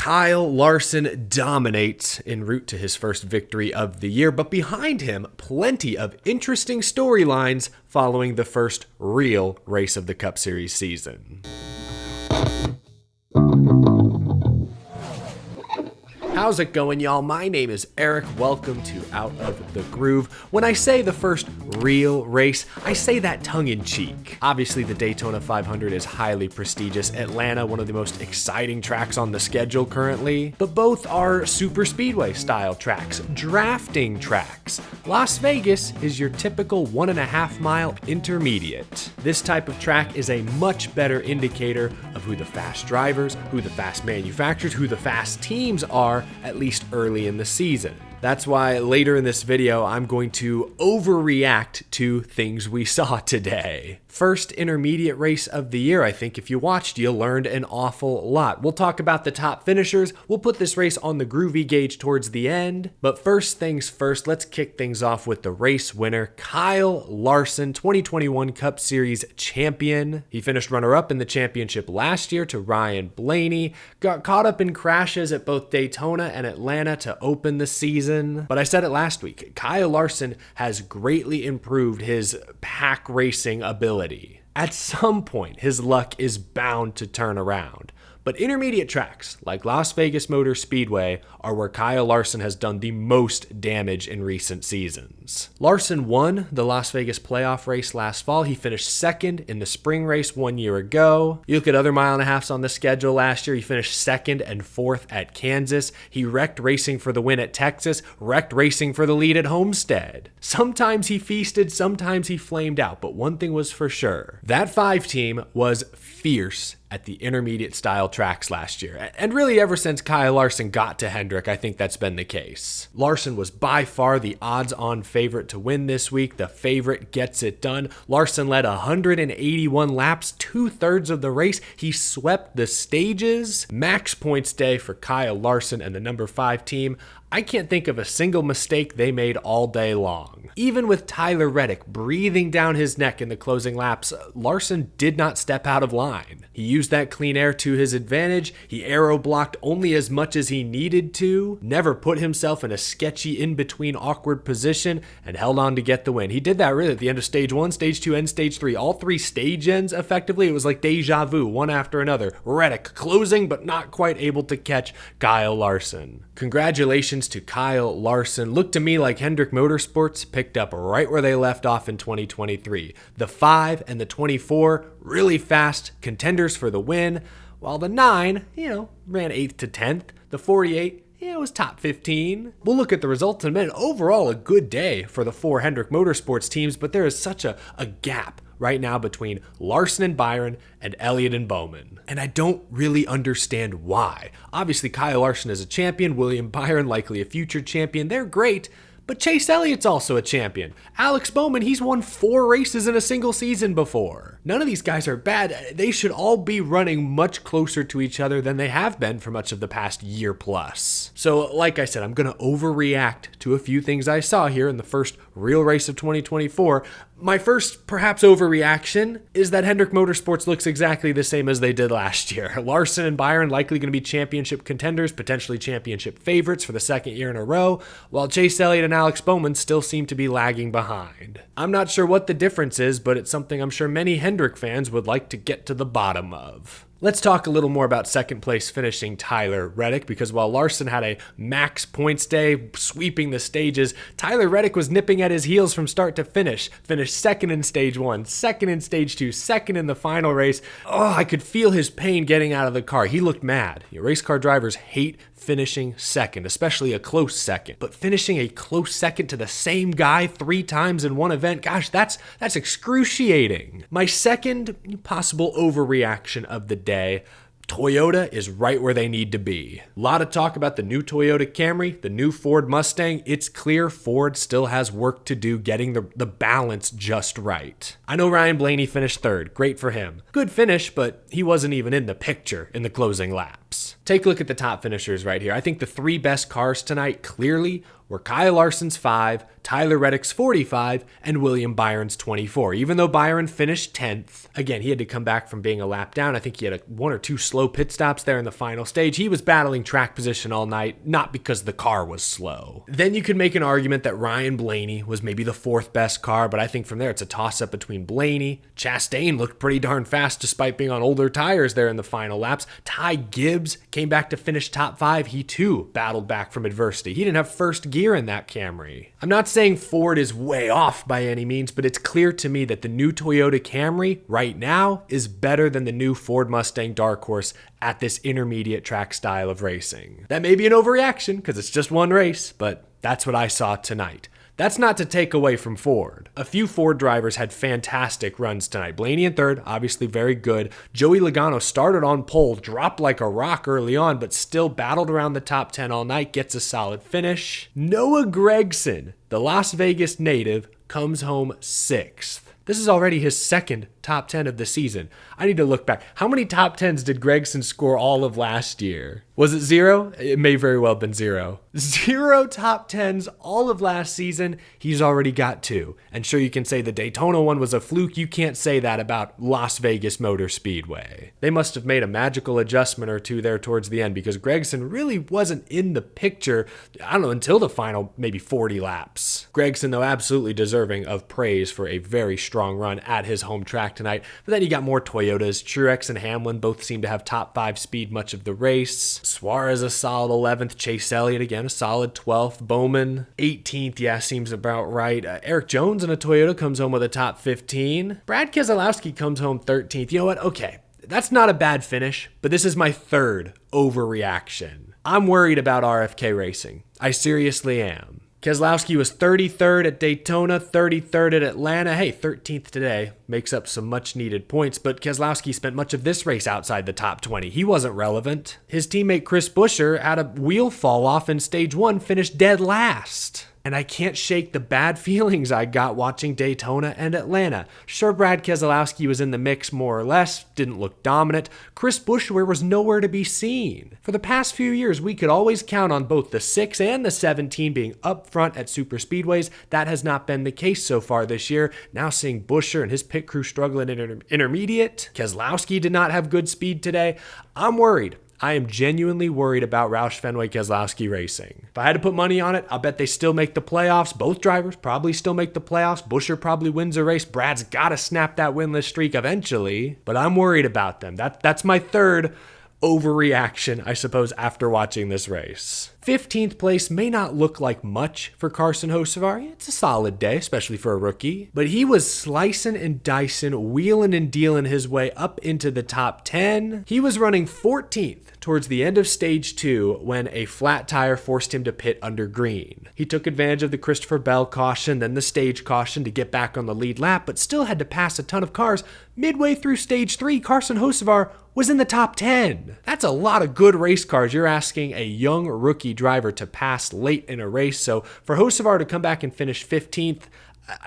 Kyle Larson dominates en route to his first victory of the year, but behind him, plenty of interesting storylines following the first real race of the Cup Series season. How's it going, y'all? My name is Eric. Welcome to Out of the Groove. When I say the first real race, I say that tongue-in-cheek. Obviously, the Daytona 500 is highly prestigious. Atlanta, one of the most exciting tracks on the schedule currently. But both are super speedway style tracks, drafting tracks. Las Vegas is your typical 1.5 mile intermediate. This type of track is a much better indicator of who the fast drivers, who the fast manufacturers, who the fast teams are, at least early in the season. That's why later in this video, I'm going to overreact to things we saw today. First intermediate race of the year. I think if you watched, you learned an awful lot. We'll talk about the top finishers. We'll put this race on the Groovy gauge towards the end. But first things first, let's kick things off with the race winner, Kyle Larson, 2021 Cup Series champion. He finished runner-up in the championship last year to Ryan Blaney. Got caught up in crashes at both Daytona and Atlanta to open the season. But I said it last week, Kyle Larson has greatly improved his pack racing ability. At some point, his luck is bound to turn around. But intermediate tracks, like Las Vegas Motor Speedway, are where Kyle Larson has done the most damage in recent seasons. Larson won the Las Vegas playoff race last fall. He finished second in the spring race 1 year ago. You look at other mile and a halves on the schedule last year, he finished second and fourth at Kansas. He wrecked racing for the win at Texas, wrecked racing for the lead at Homestead. Sometimes he feasted, sometimes he flamed out, but one thing was for sure. That 5 team was fierce at the intermediate style tracks last year. And really ever since Kyle Larson got to Hendrick, I think that's been the case. Larson was by far the odds-on favorite to win this week. The favorite gets it done. Larson led 181 laps, 2/3 of the race. He swept the stages. Max points day for Kyle Larson and the number 5 team. I can't think of a single mistake they made all day long. Even with Tyler Reddick breathing down his neck in the closing laps, Larson did not step out of line. He used that clean air to his advantage. He aero blocked only as much as he needed to, never put himself in a sketchy in-between awkward position, and held on to get the win. He did that really at the end of stage 1, stage 2, and stage 3. All 3 stage ends, effectively. It was like deja vu, one after another. Reddick closing, but not quite able to catch Kyle Larson. Congratulations to Kyle Larson. Looked to me like Hendrick Motorsports picked up right where they left off in 2023. The 5 and the 24, really fast contenders for the win, while the 9, ran 8th to 10th. The 48, it was top 15. We'll look at the results in a minute. Overall, a good day for the 4 Hendrick Motorsports teams, but there is such a gap right now between Larson and Byron and Elliott and Bowman. And I don't really understand why. Obviously, Kyle Larson is a champion, William Byron likely a future champion. They're great, but Chase Elliott's also a champion. Alex Bowman, he's won 4 races in a single season before. None of these guys are bad. They should all be running much closer to each other than they have been for much of the past year plus. So like I said, I'm going to overreact to a few things I saw here in the first real race of 2024. My first, perhaps, overreaction is that Hendrick Motorsports looks exactly the same as they did last year. Larson and Byron likely going to be championship contenders, potentially championship favorites for the 2nd year in a row, while Chase Elliott and Alex Bowman still seem to be lagging behind. I'm not sure what the difference is, but it's something I'm sure many Hendrick fans would like to get to the bottom of. Let's talk a little more about second place finishing Tyler Reddick, because while Larson had a max points day sweeping the stages, Tyler Reddick was nipping at his heels from start to finish. Finished second in stage 1, second in stage 2, second in the final race. Oh, I could feel his pain getting out of the car. He looked mad. Race car drivers hate finishing second, especially a close second. But finishing a close second to the same guy 3 times in one event, gosh, that's excruciating. My second possible overreaction of the day, Toyota is right where they need to be. A lot of talk about the new Toyota Camry, the new Ford Mustang. It's clear Ford still has work to do getting the balance just right. I know Ryan Blaney finished 3rd. Great for him. Good finish, but he wasn't even in the picture in the closing laps. Take a look at the top finishers right here. I think the 3 best cars tonight clearly were Kyle Larson's 5, Tyler Reddick's 45, and William Byron's 24. Even though Byron finished 10th, again, he had to come back from being a lap down. I think he had one or two slow pit stops there in the final stage. He was battling track position all night, not because the car was slow. Then you could make an argument that Ryan Blaney was maybe the 4th best car, but I think from there it's a toss-up between Blaney. Chastain looked pretty darn fast despite being on older tires there in the final laps. Ty Gibbs came back to finish top 5. He too battled back from adversity. He didn't have first gear in that Camry. I'm not saying Ford is way off by any means, but it's clear to me that the new Toyota Camry right now is better than the new Ford Mustang Dark Horse at this intermediate track style of racing. That may be an overreaction because it's just one race, but that's what I saw tonight. That's not to take away from Ford. A few Ford drivers had fantastic runs tonight. Blaney in 3rd, obviously very good. Joey Logano started on pole, dropped like a rock early on, but still battled around the top 10 all night, gets a solid finish. Noah Gragson, the Las Vegas native, comes home 6th. This is already his 2nd top 10 of the season. I need to look back. How many top 10s did Gragson score all of last year? Was it 0? It may very well have been 0. 0 top 10s all of last season. He's already got 2. And sure, you can say the Daytona one was a fluke. You can't say that about Las Vegas Motor Speedway. They must have made a magical adjustment or two there towards the end because Gragson really wasn't in the picture, I don't know, until the final maybe 40 laps. Gragson, though, absolutely deserving of praise for a very strong run at his home track tonight. But then you got more Toyotas. Truex and Hamlin both seem to have top 5 speed much of the race. Suarez a solid 11th. Chase Elliott again a solid 12th. Bowman 18th. Yeah, seems about right. Eric Jones in a Toyota comes home with a top 15. Brad Keselowski comes home 13th. You know what? Okay, that's not a bad finish, but this is my 3rd overreaction. I'm worried about RFK Racing. I seriously am. Keselowski was 33rd at Daytona, 33rd at Atlanta. Hey, 13th today. Makes up some much-needed points, but Keselowski spent much of this race outside the top 20. He wasn't relevant. His teammate Chris Buescher had a wheel fall off in stage 1, finished dead last. And I can't shake the bad feelings I got watching Daytona and Atlanta. Sure, Brad Keselowski was in the mix more or less, didn't look dominant. Chris Buescher was nowhere to be seen. For the past few years, we could always count on both the 6 and the 17 being up front at super speedways. That has not been the case so far this year. Now seeing Buescher and his pit crew struggling in intermediate. Keselowski did not have good speed today. I'm worried. I am genuinely worried about Roush Fenway Keselowski Racing. If I had to put money on it, I'll bet they still make the playoffs. Both drivers probably still make the playoffs. Buescher probably wins a race. Brad's got to snap that winless streak eventually. But I'm worried about them. That's my 3rd overreaction, I suppose, after watching this race. 15th place may not look like much for Carson Hocevar. It's a solid day, especially for a rookie. But he was slicing and dicing, wheeling and dealing his way up into the top 10. He was running 14th towards the end of stage 2 when a flat tire forced him to pit under green. He took advantage of the Christopher Bell caution, then the stage caution to get back on the lead lap, but still had to pass a ton of cars. Midway through stage 3, Carson Hocevar was in the top 10. That's a lot of good race cars you're asking a young rookie driver to pass late in a race. So for Hocevar to come back and finish 15th,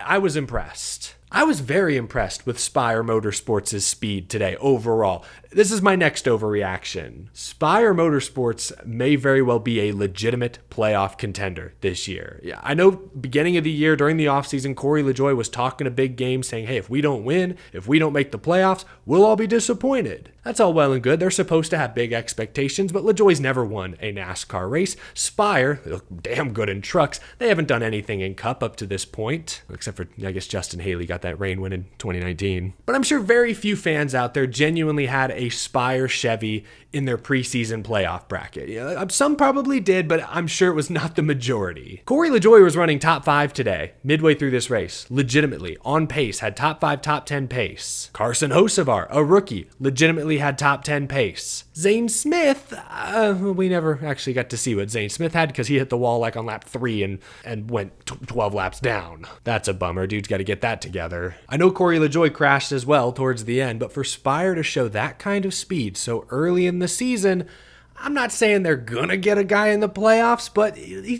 I was impressed. I was very impressed with Spire Motorsports' speed today overall. This is my next overreaction. Spire Motorsports may very well be a legitimate playoff contender this year. Yeah, I know beginning of the year during the offseason, Corey LaJoie was talking a big game saying, hey, if we don't win, if we don't make the playoffs, we'll all be disappointed. That's all well and good. They're supposed to have big expectations, but LaJoie's never won a NASCAR race. Spire, they look damn good in trucks. They haven't done anything in Cup up to this point, except for, I guess, Justin Haley got that rain win in 2019. But I'm sure very few fans out there genuinely had a Spire Chevy in their preseason playoff bracket. Yeah, some probably did, but I'm sure it was not the majority. Corey LaJoie was running top 5 today, midway through this race, legitimately, on pace, had top 5, top 10 pace. Carson Hocevar, a rookie, legitimately had top 10 pace. Zane Smith, we never actually got to see what Zane Smith had because he hit the wall like on lap 3 and went 12 laps down. That's a bummer. Dude's got to get that together. I know Corey LaJoie crashed as well towards the end, but for Spire to show that kind of speed so early in the season, I'm not saying they're gonna get a guy in the playoffs, but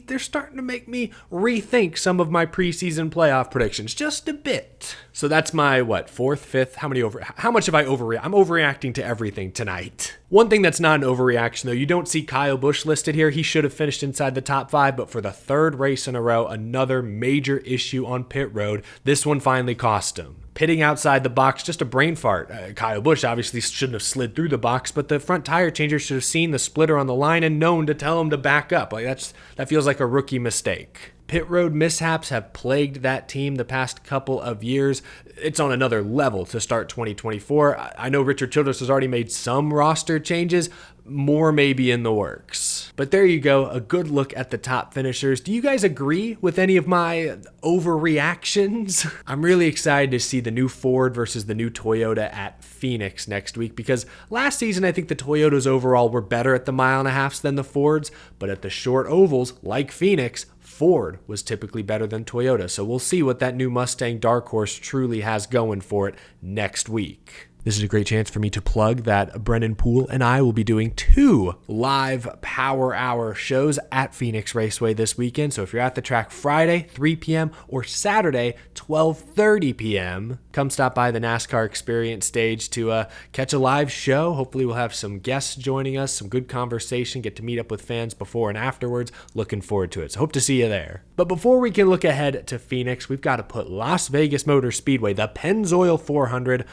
they're starting to make me rethink some of my preseason playoff predictions just a bit. So that's my, fourth, fifth? How much have I overreacted? I'm overreacting to everything tonight. One thing that's not an overreaction, though, you don't see Kyle Busch listed here. He should have finished inside the top 5, but for the 3rd race in a row, another major issue on pit road. This one finally cost him. Pitting outside the box, just a brain fart. Kyle Busch obviously shouldn't have slid through the box, but the front tire changer should have seen the splitter on the line and known to tell him to back up. That feels like a rookie mistake. Pit road mishaps have plagued that team the past couple of years. It's on another level to start 2024. I know Richard Childress has already made some roster changes. More may be in the works. But there you go, a good look at the top finishers. Do you guys agree with any of my overreactions? I'm really excited to see the new Ford versus the new Toyota at Phoenix next week, because last season I think the Toyotas overall were better at the 1.5 miles than the Fords, but at the short ovals, like Phoenix, Ford was typically better than Toyota. So we'll see what that new Mustang Dark Horse truly has going for it next week. This is a great chance for me to plug that Brennan Poole and I will be doing 2 live Power Hour shows at Phoenix Raceway this weekend. So if you're at the track Friday, 3 p.m. or Saturday, 12:30 p.m., come stop by the NASCAR Experience stage to catch a live show. Hopefully we'll have some guests joining us, some good conversation, get to meet up with fans before and afterwards. Looking forward to it. So hope to see you there. But before we can look ahead to Phoenix, we've got to put Las Vegas Motor Speedway, the Pennzoil 400,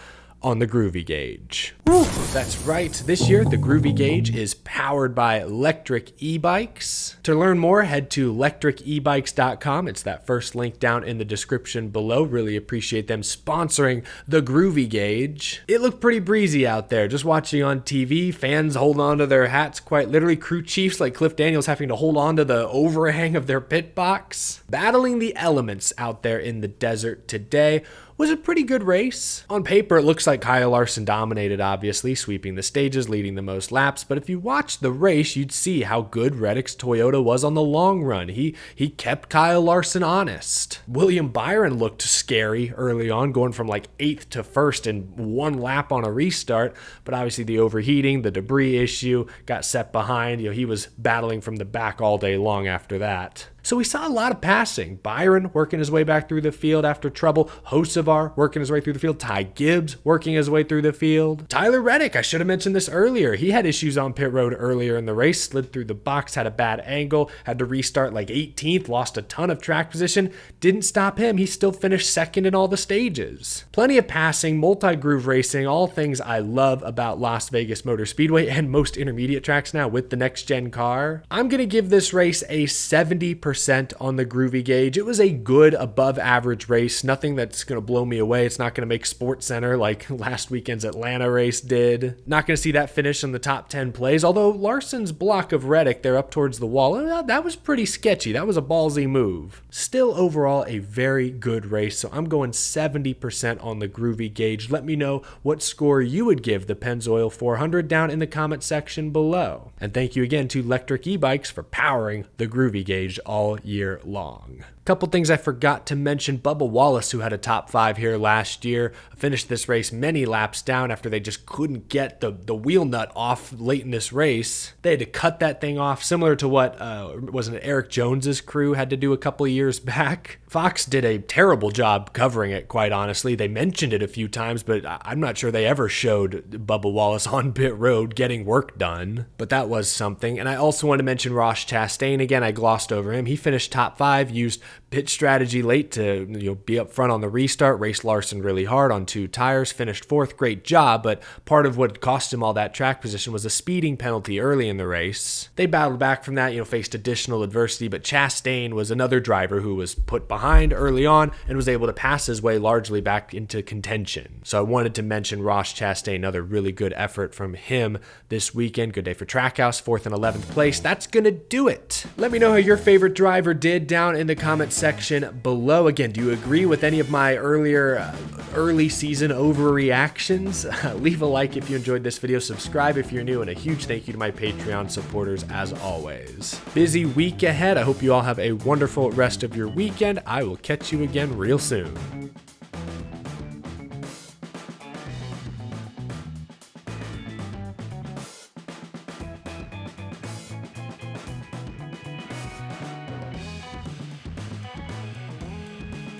on the Groovy gauge. Woo, that's right. This year, the Groovy gauge is powered by electric e-bikes. To learn more, head to electricebikes.com. It's that first link down in the description below. Really appreciate them sponsoring the Groovy gauge. It looked pretty breezy out there. Just watching on TV, fans holding on to their hats, quite literally. Crew chiefs like Cliff Daniels having to hold on to the overhang of their pit box. Battling the elements out there in the desert today was a pretty good race. On paper, it looks like Kyle Larson dominated, obviously, sweeping the stages, leading the most laps. But if you watch the race, you'd see how good Reddick's Toyota was on the long run. He kept Kyle Larson honest. William Byron looked scary early on, going from like 8th to 1st in 1 lap on a restart. But obviously the overheating, the debris issue, got set behind. He was battling from the back all day long after that. So we saw a lot of passing. Byron working his way back through the field after trouble. Hocevar working his way through the field. Ty Gibbs working his way through the field. Tyler Reddick, I should have mentioned this earlier. He had issues on pit road earlier in the race. Slid through the box, had a bad angle, had to restart like 18th, lost a ton of track position. Didn't stop him. He still finished 2nd in all the stages. Plenty of passing, multi-groove racing, all things I love about Las Vegas Motor Speedway and most intermediate tracks now with the next-gen car. I'm going to give this race a 70% on the Groovy gauge. It was a good above average race. Nothing that's going to blow me away. It's not going to make Sports Center like last weekend's Atlanta race did. Not going to see that finish in the top 10 plays, although Larson's block of Reddick there up towards the wall, that was pretty sketchy. That was a ballsy move. Still overall a very good race, so I'm going 70% on the Groovy gauge. Let me know what score you would give the Pennzoil 400 down in the comment section below. And thank you again to Electric E-Bikes for powering the Groovy gauge all year long. Couple things I forgot to mention. Bubba Wallace, who had a top 5 here last year, finished this race many laps down after they just couldn't get the wheel nut off late in this race. They had to cut that thing off, similar to what wasn't it Eric Jones's crew had to do a couple of years back. Fox did a terrible job covering it, quite honestly. They mentioned it a few times, but I'm not sure they ever showed Bubba Wallace on pit road getting work done. But that was something. And I also want to mention Ross Chastain again. I glossed over him. He finished top 5, used pit strategy late to be up front on the restart, raced Larson really hard on 2 tires, finished 4th, great job, but part of what cost him all that track position was a speeding penalty early in the race. They battled back from that, faced additional adversity, but Chastain was another driver who was put behind early on and was able to pass his way largely back into contention. So I wanted to mention Ross Chastain, another really good effort from him this weekend. Good day for Trackhouse, 4th and 11th place. That's gonna do it. Let me know how your favorite driver did down in the comment section below. Again, do you agree with any of my early season overreactions? Leave a like if you enjoyed this video, subscribe if you're new, and a huge thank you to my Patreon supporters as always. Busy week ahead. I hope you all have a wonderful rest of your weekend. I will catch you again real soon.